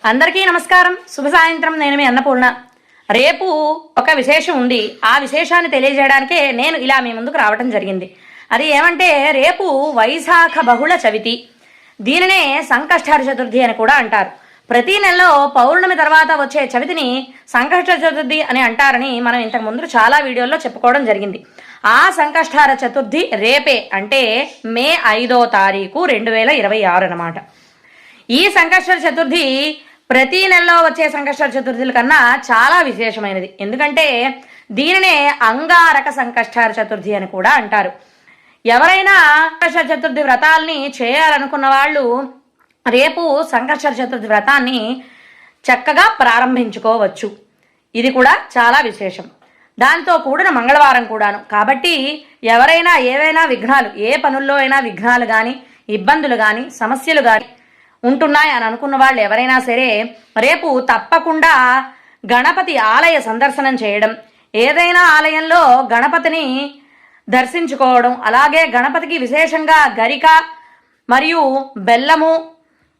అందరికీ నమస్కారం. శుభ సాయంత్రం. నేను మీ అన్నపూర్ణ. రేపు ఒక విశేషం ఉంది. ఆ విశేషాన్ని తెలియజేయడానికే నేను ఇలా మీ ముందుకు రావటం జరిగింది. అది ఏమంటే రేపు వైశాఖ బహుళ చవితి. దీనినే సంకష్టహర చతుర్థి అని కూడా అంటారు. ప్రతి నెలలో పౌర్ణమి తర్వాత వచ్చే చవితిని సంకష్ట చతుర్థి అని అంటారని మనం ఇంతకు ముందు చాలా వీడియోల్లో చెప్పుకోవడం జరిగింది. ఆ సంకష్టహర చతుర్థి రేపే, అంటే మే 5వ తారీఖు 2026 అన్నమాట. ఈ సంకష్టహర చతుర్థి ప్రతి నెలలో వచ్చే సంకష్టహర చతుర్థుల కన్నా చాలా విశేషమైనది. ఎందుకంటే దీనినే అంగారక సంకష్టహర చతుర్థి అని కూడా అంటారు. ఎవరైనా సంకష్టహర చతుర్థి వ్రతాల్ని చేయాలనుకున్న వాళ్ళు రేపు సంకష్టహర చతుర్థి వ్రతాన్ని చక్కగా ప్రారంభించుకోవచ్చు. ఇది కూడా చాలా విశేషం. దాంతో కూడిన మంగళవారం కూడాను. కాబట్టి ఎవరైనా ఏవైనా విఘ్నాలు, ఏ పనుల్లో అయినా విఘ్నాలు కానీ, ఇబ్బందులు కానీ, సమస్యలు కానీ ఉంటున్నాయి అని అనుకున్న వాళ్ళు ఎవరైనా సరే రేపు తప్పకుండా గణపతి ఆలయ సందర్శనం చేయడం, ఏదైనా ఆలయంలో గణపతిని దర్శించుకోవడం, అలాగే గణపతికి విశేషంగా గరిక మరియు బెల్లము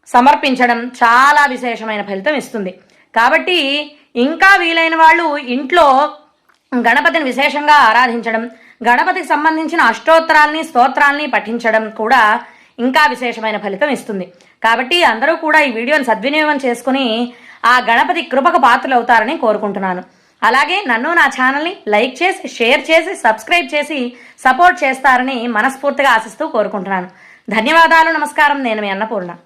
సమర్పించడం చాలా విశేషమైన ఫలితం ఇస్తుంది. కాబట్టి ఇంకా వీలైన వాళ్ళు ఇంట్లో గణపతిని విశేషంగా ఆరాధించడం, గణపతికి సంబంధించిన అష్టోత్తరాల్ని స్తోత్రాల్ని పఠించడం కూడా ఇంకా విశేషమైన ఫలితం ఇస్తుంది. కాబట్టి అందరూ కూడా ఈ వీడియోని సద్వినియోగం చేసుకుని ఆ గణపతి కృపకు పాత్రలు అవుతారని కోరుకుంటున్నాను. అలాగే నన్ను, నా ఛానల్ని లైక్ చేసి, షేర్ చేసి, సబ్స్క్రైబ్ చేసి సపోర్ట్ చేస్తారని మనస్ఫూర్తిగా ఆశిస్తూ కోరుకుంటున్నాను. ధన్యవాదాలు. నమస్కారం. నేను మీ అన్నపూర్ణ.